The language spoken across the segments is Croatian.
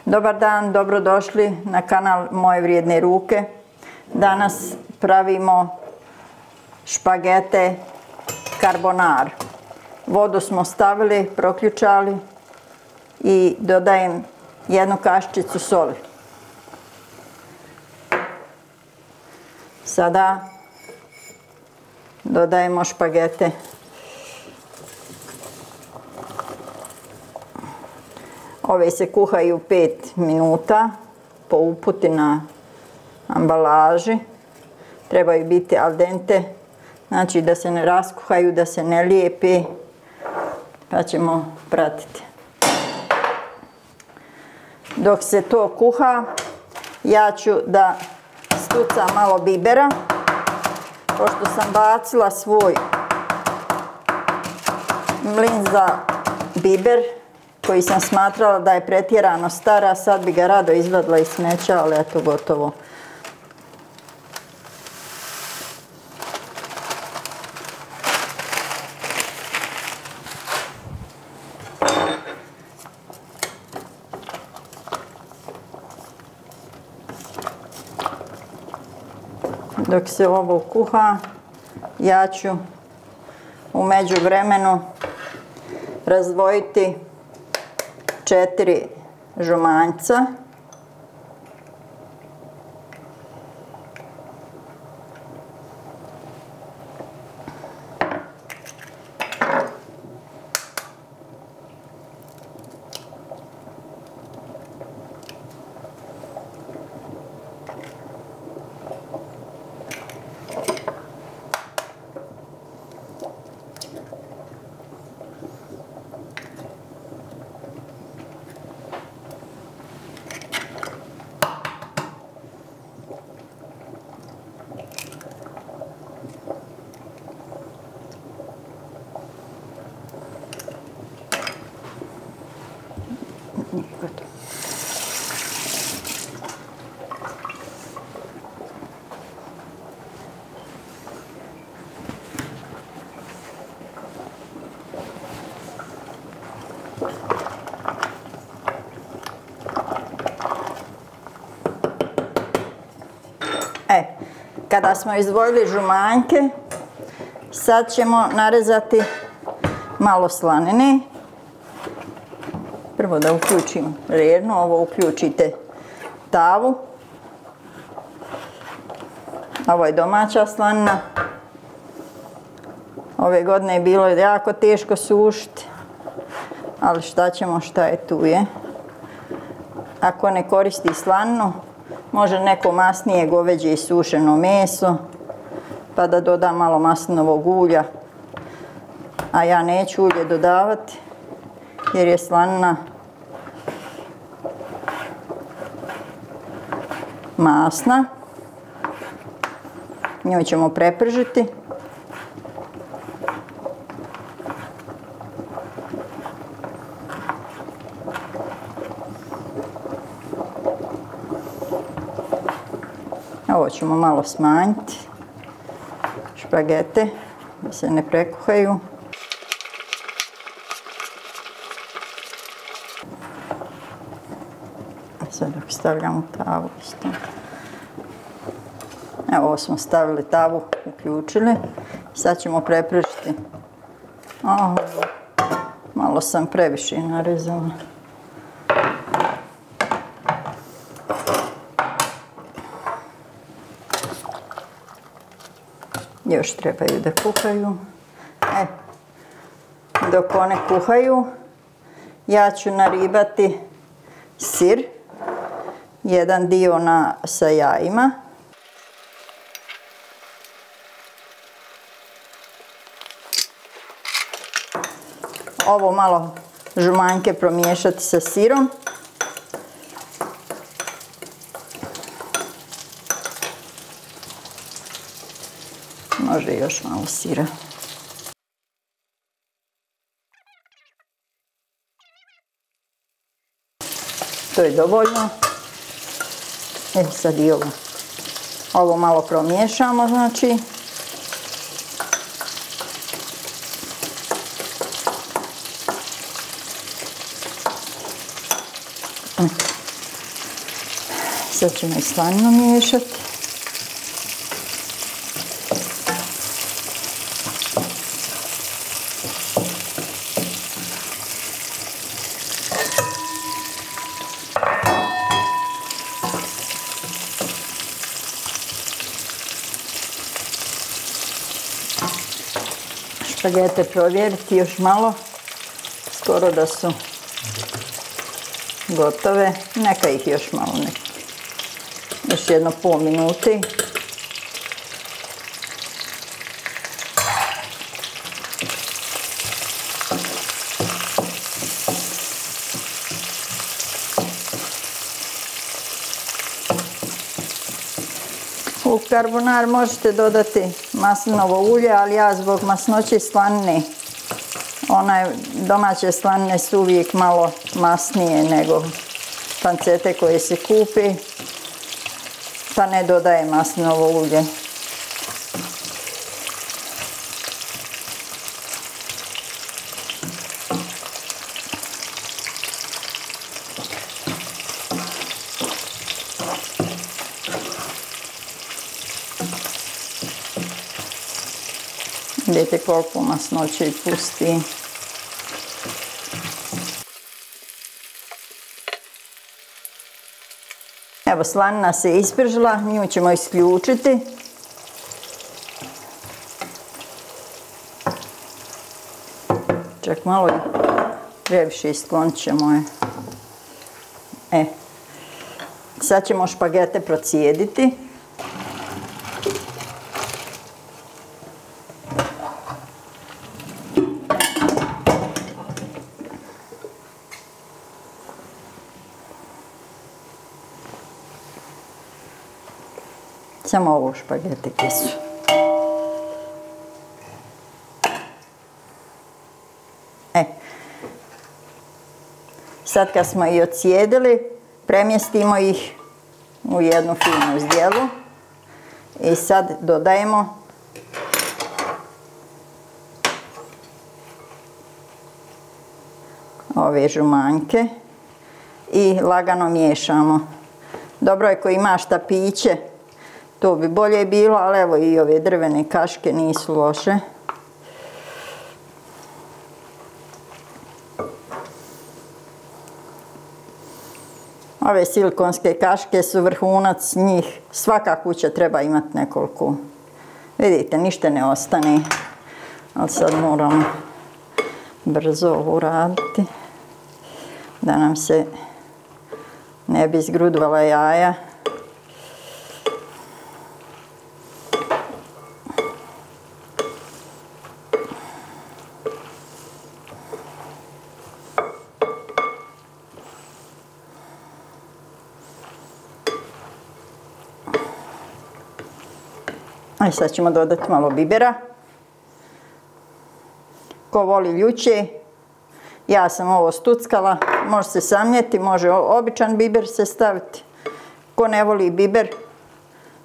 Dobar dan, dobrodošli na kanal Moje vrijedne ruke. Danas pravimo špagete carbonara. Vodu smo stavili, proključali i dodajem jednu kaščicu soli. Sada dodajemo špagete. Ove se kuhaju 5 minuta po uputi na ambalaži. Trebaju biti al dente, znači da se ne raskuhaju, da se ne lijepe, pa ćemo pratiti. Dok se to kuha, ja ću da stucam malo bibera, pošto sam bacila svoj mlin za biber, koji sam smatrala da je pretjerano stara, sad bi ga rado izvadila iz smeća, ali eto gotovo. Dok se ovo kuha, ja ću u međuvremenu razdvojiti 4 žumanjca. Kada smo izdvojili žumanjke, sad ćemo narezati malo slanine. Prvo da uključim rernu, ovo uključite tavu. Ovo je domaća slanina. Ove godine je bilo jako teško sušiti, ali šta ćemo, šta je tu je. Ako ne koristi slaninu, može neko masnije goveđe i sušeno meso, pa da doda malo maslinovog ulja. A ja neću ulje dodavati, jer je slanina masna. Nju ćemo prepržiti. Ovo ćemo malo smanjiti, špagete, da se ne prekuhaju. Sad dok stavljamo tavu isto. Evo, ovo smo stavili tavu, uključili. Sad ćemo prepržiti. Malo sam previše narezala. Još trebaju da kuhaju. Dok one kuhaju, ja ću naribati sir. Jedan dio sa jajima. Ovo malo žumanjke promiješati sa sirom. Može još malo sira. To je dovoljno. Sad i ovo malo promiješamo, znači. Sad ćemo i slaninu miješati. Špagete provjeriti još malo, skoro da su gotove, neka ih još malo, još jedno pol minuti. U karbonar možete dodati maslinovo ulje, ali ja zbog masnoće slanine, domaće slanine su uvijek malo masnije nego pancete koje se kupi, pa ne dodajem maslinovo ulje. Vidite koliko masnoće pusti. Evo, slanina se ispržila, nju ćemo isključiti. Čak malo previše isklonit ćemo je. Sad ćemo špagete procijediti. Samo ovo špagete kesu. Sad kad smo ih ocijedili, premjestimo ih u jednu finu zdjelu i sad dodajemo ove žumanjke i lagano miješamo. Dobro je ko ima štapiće, to bi bolje bilo, ali evo i ove drvene kaške nisu loše. Ove silikonske kaške su vrhunac, njih svaka kuća treba imati nekoliko. Vidite, ništa ne ostane, ali sad moramo brzo ovo uraditi da nam se ne bi zgrudvala jaja. A sad ćemo dodati malo bibera. Ko voli ljuće, ja sam ovo stuckala, može se samljeti, može običan biber se staviti. Ko ne voli biber,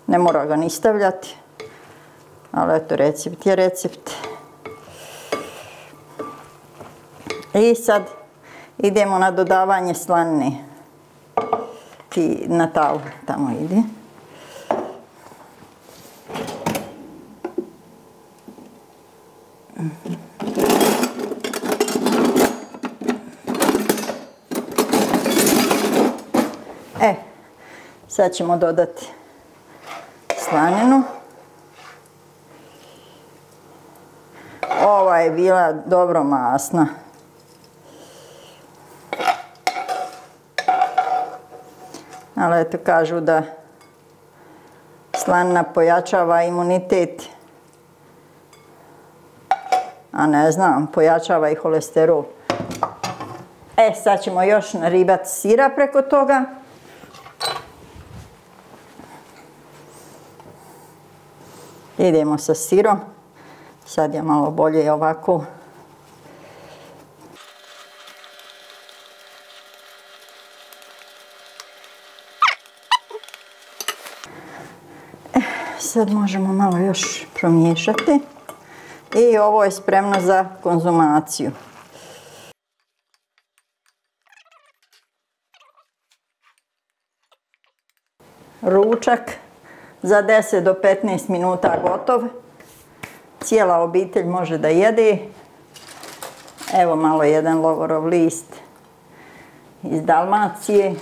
ne mora ga ni stavljati. Ali eto, recept je recept. I sad idemo na dodavanje slanine. Ti na talu tamo ide. Sad ćemo dodati slaninu. Ova je bila dobro masna. Ali eto, kažu da slanina pojačava imunitet. A ne znam, pojačava i holesterol. Sad ćemo još naribati sira preko toga. Idemo sa sirom. Sad je malo bolje ovako. Sad možemo malo još promiješati. I ovo je spremno za konzumaciju. ručak za 10 do 15 minuta gotov. Cijela obitelj može da jede. Evo malo jedan lovorov list iz Dalmacije.